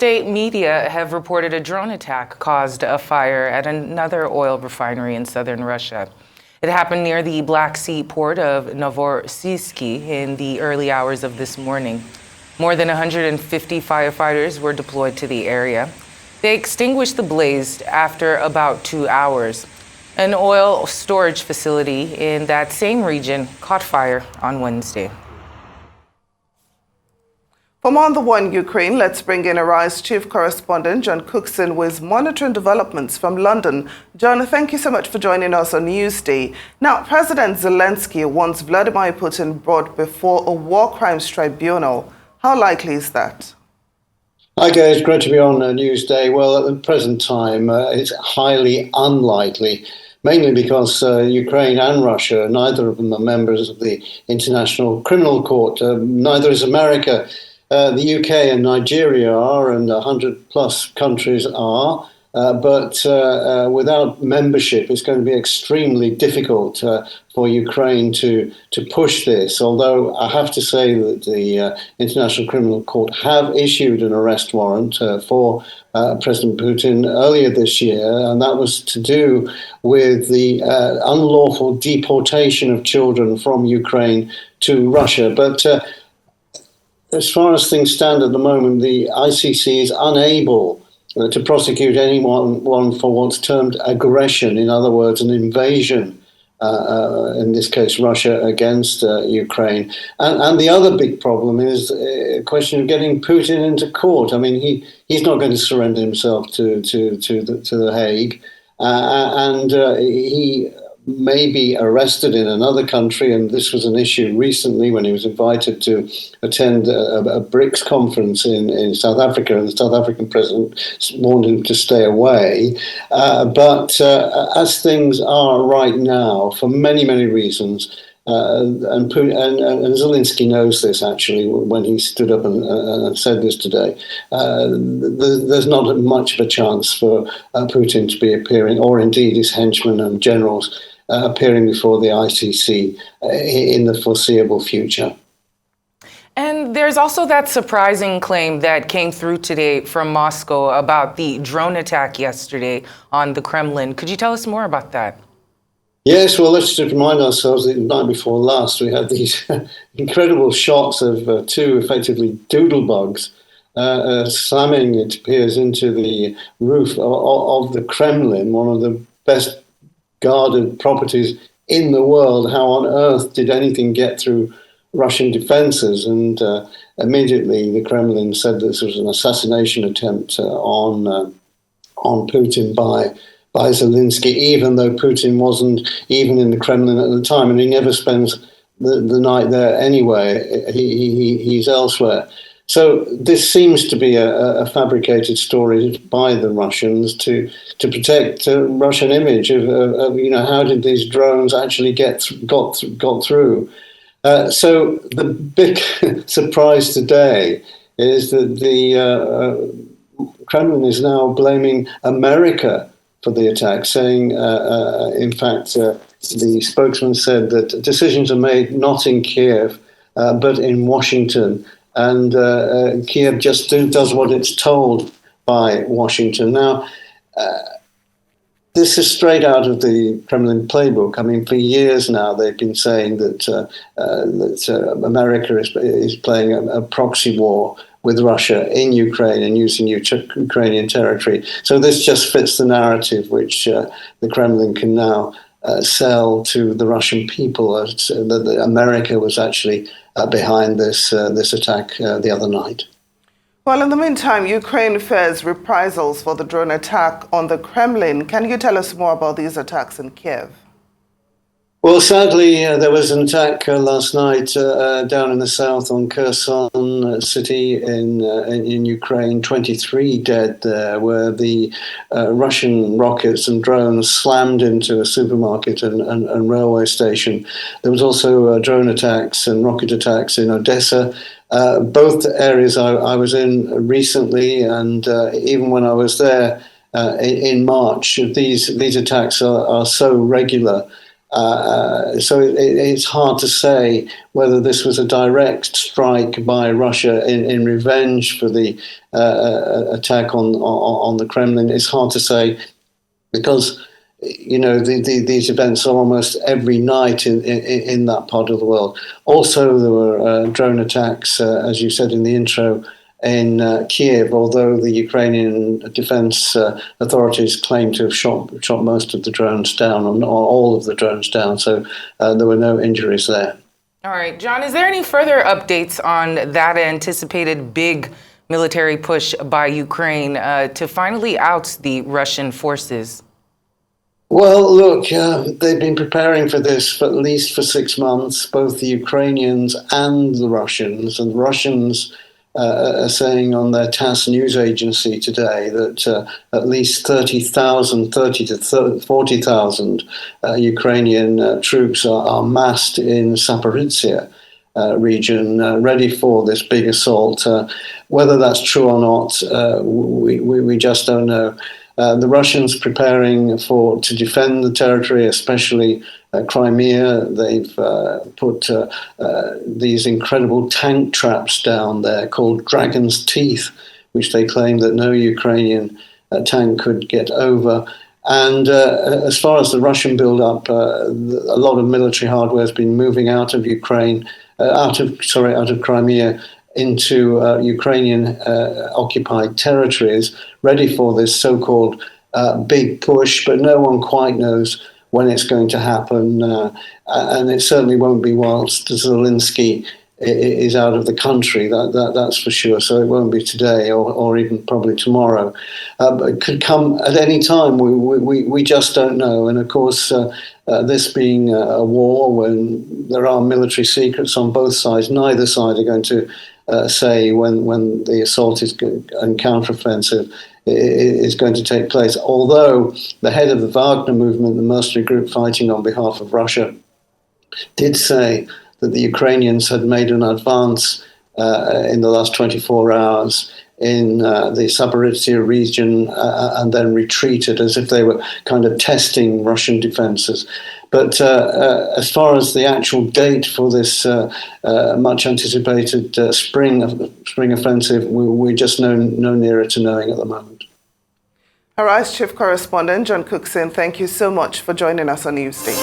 state media have reported a drone attack caused a fire at another oil refinery in southern Russia. It happened near the Black Sea port of Novorossiysk in the early hours of this morning. More than 150 firefighters were deployed to the area. They extinguished the blaze after about 2 hours. An oil storage facility in that same region caught fire on Wednesday. From On the One Ukraine, let's bring in Arise chief correspondent John Cookson, who is monitoring developments from London. John, thank you so much for joining us on Newsday. Now, President Zelensky wants Vladimir Putin brought before a war crimes tribunal. How likely is that? Hi guys, great to be on Newsday. Well, at the present time, it's highly unlikely, mainly because Ukraine and Russia, neither of them are members of the International Criminal Court. Neither is America. The UK and Nigeria are, and 100 plus countries are, but without membership, it's going to be extremely difficult for Ukraine to push this. Although I have to say that the International Criminal Court have issued an arrest warrant for President Putin earlier this year, and that was to do with the unlawful deportation of children from Ukraine to Russia. But as far as things stand at the moment, the ICC is unable to prosecute anyone for what's termed aggression, in other words, an invasion, in this case Russia against Ukraine. And the other big problem is a question of getting Putin into court. I mean, he's not going to surrender himself to the Hague, and he may be arrested in another country, and this was an issue recently when he was invited to attend a BRICS conference in South Africa, and the South African president warned him to stay away. But as things are right now, for many, many reasons, and Zelensky knows this actually when he stood up and said this today, there's not much of a chance for Putin to be appearing, or indeed his henchmen and generals appearing before the ICC in the foreseeable future. And there's also that surprising claim that came through today from Moscow about the drone attack yesterday on the Kremlin. Could you tell us more about that? Yes, well, let's just remind ourselves that the night before last, we had these incredible shots of two effectively doodlebugs slamming, it appears, into the roof of the Kremlin, one of the best guarded properties in the world. How on earth did anything get through Russian defenses? And immediately the Kremlin said this was an assassination attempt on Putin by Zelensky, even though Putin wasn't even in the Kremlin at the time, and he never spends the night there anyway. He's elsewhere. So this seems to be a fabricated story by the Russians to protect the Russian image of how did these drones actually got through. So the big surprise today is that the Kremlin is now blaming America for the attack, saying, in fact, the spokesman said that decisions are made not in Kiev, but in Washington. And Kiev just does what it's told by Washington. Now, this is straight out of the Kremlin playbook. I mean, for years now, they've been saying that America is playing a proxy war with Russia in Ukraine and using Ukrainian territory. So this just fits the narrative which the Kremlin can now sell to the Russian people, that America was actually behind this attack the other night. Well, in the meantime, Ukraine fears reprisals for the drone attack on the Kremlin. Can you tell us more about these attacks in Kiev? Well, sadly, there was an attack last night down in the south on Kherson city in Ukraine. 23 dead there, where the Russian rockets and drones slammed into a supermarket and railway station. There was also drone attacks and rocket attacks in Odessa. Both areas I was in recently, and even when I was there in March, these attacks are so regular. So it's hard to say whether this was a direct strike by Russia in revenge for the attack on the Kremlin. It's hard to say because these events are almost every night in that part of the world. Also, there were drone attacks, as you said in the intro, in Kiev, although the Ukrainian defense authorities claim to have shot most of the drones down, or all of the drones down, so there were no injuries there. All right, John, is there any further updates on that anticipated big military push by Ukraine to finally oust the Russian forces? Well, look, they've been preparing for this for at least for 6 months, both the Ukrainians and the Russians. And the Russians are saying on their TASS news agency today that at least 30 to 40,000 Ukrainian troops are massed in Zaporizhia region, ready for this big assault. Whether that's true or not, we just don't know. The Russians preparing to defend the territory, especially Crimea. They've put these incredible tank traps down there called Dragon's Teeth, which they claim that no Ukrainian tank could get over. And as far as the Russian build-up, a lot of military hardware has been moving out of Ukraine, out of Crimea, into Ukrainian occupied territories, ready for this so-called big push, but no one quite knows when it's going to happen, and it certainly won't be whilst Zelensky is out of the country, that's for sure. So it won't be today or even probably tomorrow. But it could come at any time. We just don't know. And of course, this being a war when there are military secrets on both sides, neither side are going to say when the assault and counteroffensive is going to take place. Although the head of the Wagner movement, the mercenary group fighting on behalf of Russia, did say that the Ukrainians had made an advance in the last 24 hours in the Zaporizhia region and then retreated as if they were kind of testing Russian defenses. But as far as the actual date for this much anticipated spring offensive, we're just no nearer to knowing at the moment. All right, Chief Correspondent John Cookson, thank you so much for joining us on Newsday.